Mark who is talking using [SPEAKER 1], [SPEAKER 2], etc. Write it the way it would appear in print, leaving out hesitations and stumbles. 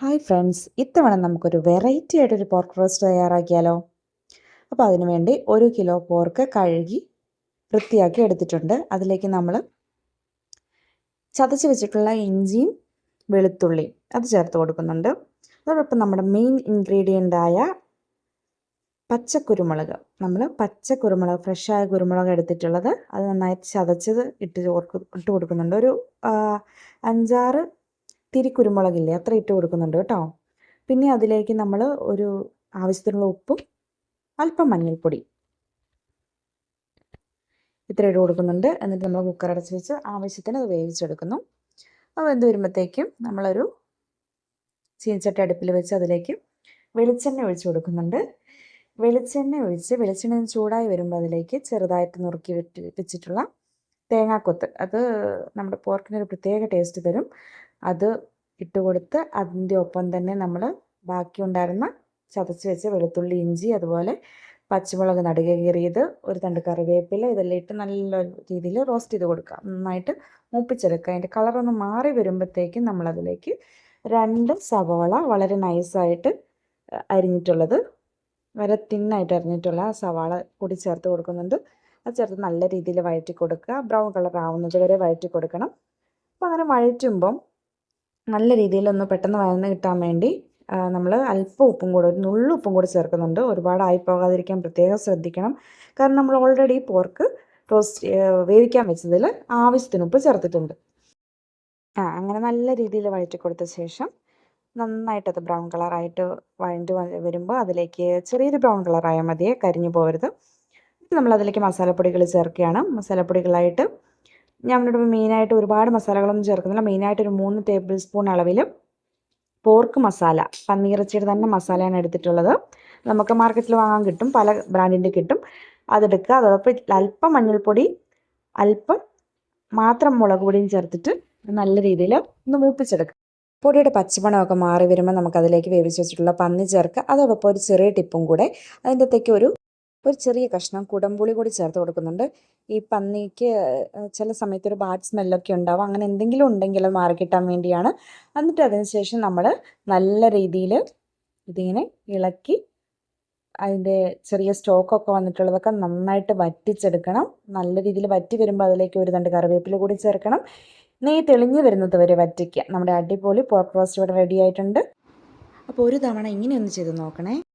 [SPEAKER 1] Hi friends, ഇത്തവണ നമുക്കൊരു variety ആയിട്ടൊരു പോർക്ക് റോസ്റ്റ് തയ്യാറാക്കിയാലോ? അപ്പോൾ അതിന് വേണ്ടി 1 കിലോ പോർക്ക് കഴുകി വൃത്തിയാക്കി എടുത്തിട്ടുണ്ട്. അതിലേക്ക് നമ്മൾ ചതച്ച് വെച്ചിട്ടുള്ള ഇഞ്ചിയും വെളുത്തുള്ളിയും അത് ചേർത്ത് കൊടുക്കുന്നുണ്ട്. അതോടൊപ്പം നമ്മുടെ മെയിൻ ഇൻഗ്രീഡിയൻ്റായ പച്ചക്കുരുമുളക്, നമ്മൾ പച്ചക്കുരുമുളക്, ഫ്രഷായ കുരുമുളക് എടുത്തിട്ടുള്ളത് അത് നന്നായി ചതച്ചത് ഇട്ട് കൊടുക്കുന്നുണ്ട്. ഒരു 5-6 തിരി കുരുമുളകില്ലേ, അത്ര ഇട്ട് കൊടുക്കുന്നുണ്ട് കേട്ടോ. പിന്നെ അതിലേക്ക് നമ്മൾ ഒരു ആവശ്യത്തിനുള്ള ഉപ്പും അല്പം മഞ്ഞൾപ്പൊടി ഇത്ര ഇട്ട് കൊടുക്കുന്നുണ്ട്. എന്നിട്ട് നമ്മൾ കുക്കർ അടച്ച് വെച്ച് ആവശ്യത്തിന് അത് വേവിച്ചെടുക്കുന്നു. അത് വെന്ത് വരുമ്പോഴത്തേക്കും നമ്മളൊരു ചീനച്ചട്ടി അടുപ്പിൽ വെച്ച് അതിലേക്ക് വെളിച്ചെണ്ണ ഒഴിച്ച് കൊടുക്കുന്നുണ്ട്. വെളിച്ചെണ്ണ ചൂടായി വരുമ്പോൾ അതിലേക്ക് ചെറുതായിട്ട് നുറുക്കി വെച്ചിട്ടുള്ള തേങ്ങാക്കൊത്ത്, അത് നമ്മുടെ പോർക്കിനൊരു പ്രത്യേക ടേസ്റ്റ് തരും. അത് ഇട്ട് കൊടുത്ത് അതിൻ്റെ ഒപ്പം തന്നെ നമ്മൾ ബാക്കി ഉണ്ടായിരുന്ന ചതച്ച് വെച്ച വെളുത്തുള്ളി, ഇഞ്ചി, അതുപോലെ പച്ചമുളക് നടുകെ കീറിയത്, ഒരു തണ്ട് കറിവേപ്പില, ഇതെല്ലാം ഇട്ട് നല്ല രീതിയിൽ റോസ്റ്റ് ചെയ്ത് കൊടുക്കുക. നന്നായിട്ട് മൂപ്പിച്ചെടുക്കുക. അതിൻ്റെ കളറൊന്ന് മാറി വരുമ്പോഴത്തേക്കും നമ്മളതിലേക്ക് 2 സവാള വളരെ നൈസായിട്ട് അരിഞ്ഞിട്ടുള്ളത്, വളരെ തിന്നായിട്ട് അരിഞ്ഞിട്ടുള്ള സവാള കൂടി ചേർത്ത് കൊടുക്കുന്നുണ്ട്. അത് ചേർത്ത് നല്ല രീതിയിൽ വഴറ്റി കൊടുക്കുക. ബ്രൗൺ കളർ ആവുന്നത് വരെ വഴറ്റി കൊടുക്കണം. അപ്പോൾ അങ്ങനെ വഴറ്റുമ്പം നല്ല രീതിയിലൊന്ന് പെട്ടെന്ന് വഴന്ന് കിട്ടാൻ വേണ്ടി നമ്മൾ അല്പം ഉപ്പും കൂടെ, ഒരു നുള്ളു ഉപ്പും കൂടെ ചേർക്കുന്നുണ്ട്. ഒരുപാട് ആയിപ്പോകാതിരിക്കാൻ പ്രത്യേകം ശ്രദ്ധിക്കണം. കാരണം നമ്മൾ ഓൾറെഡി പോർക്ക് വേവിക്കാൻ വെച്ചതിൽ ആവശ്യത്തിന് ഉപ്പ് ചേർത്തിട്ടുണ്ട്. അങ്ങനെ നല്ല രീതിയിൽ വഴറ്റി കൊടുത്ത ശേഷം നന്നായിട്ടത് ബ്രൗൺ കളറായിട്ട് വഴണ്ട് വരുമ്പോൾ അതിലേക്ക് ചെറിയൊരു ബ്രൗൺ കളറായാൽ മതിയേ, കരിഞ്ഞു പോകരുത്. നമ്മൾ അതിലേക്ക് മസാലപ്പൊടികൾ ചേർക്കുകയാണ്. മസാലപ്പൊടികളായിട്ട് ഞാനിവിടെ മെയിനായിട്ട് ഒരുപാട് മസാലകളൊന്നും ചേർക്കുന്നില്ല. മെയിനായിട്ട് ഒരു 3 ടേബിൾ സ്പൂൺ അളവിൽ പോർക്ക് മസാല, പന്നിയിറച്ചിയുടെ തന്നെ മസാലയാണ് എടുത്തിട്ടുള്ളത്. നമുക്ക് മാർക്കറ്റിൽ വാങ്ങാൻ കിട്ടും, പല ബ്രാൻഡിൻ്റെ കിട്ടും. അതെടുക്കുക. അതോടൊപ്പം അല്പം മഞ്ഞൾപ്പൊടി, അല്പം മാത്രം മുളക് പൊടിയും ചേർത്തിട്ട് നല്ല രീതിയിൽ ഒന്ന് മൂപ്പിച്ചെടുക്കുക. പൊടിയുടെ പച്ചമണമൊക്കെ മാറി വരുമ്പോൾ നമുക്കതിലേക്ക് വേവിച്ച് വെച്ചിട്ടുള്ള പന്നി ചേർക്കുക. അതോടൊപ്പം ഒരു ചെറിയ ടിപ്പും കൂടെ, അതിൻ്റെ അകത്തേക്ക് ഒരു ചെറിയ കഷ്ണം കുടംപുളി കൂടി ചേർത്ത് കൊടുക്കുന്നുണ്ട്. ഈ പന്നിക്ക് ചില സമയത്ത് ഒരു ബാഡ് സ്മെല്ലൊക്കെ ഉണ്ടാവും. അങ്ങനെ എന്തെങ്കിലും ഉണ്ടെങ്കിൽ അത് മാറിക്കിട്ടാൻ വേണ്ടിയാണ്. എന്നിട്ട് അതിന് ശേഷം നമ്മൾ നല്ല രീതിയിൽ ഇതിങ്ങനെ ഇളക്കി അതിൻ്റെ ചെറിയ സ്റ്റോക്കൊക്കെ വന്നിട്ടുള്ളതൊക്കെ നന്നായിട്ട് വറ്റിച്ചെടുക്കണം. നല്ല രീതിയിൽ വറ്റി വരുമ്പോൾ അതിലേക്ക് ഒരു തണ്ട് കറിവേപ്പില കൂടി ചേർക്കണം. നെയ്യ് തെളിഞ്ഞ് വരുന്നത് വരെ വറ്റിക്കുക. നമ്മുടെ അടിപൊളി പോർക്ക് റോസ്റ്റ് ഇവിടെ റെഡി ആയിട്ടുണ്ട്. അപ്പോൾ ഒരു തവണ ഇങ്ങനെ ഒന്ന് ചെയ്ത് നോക്കണേ.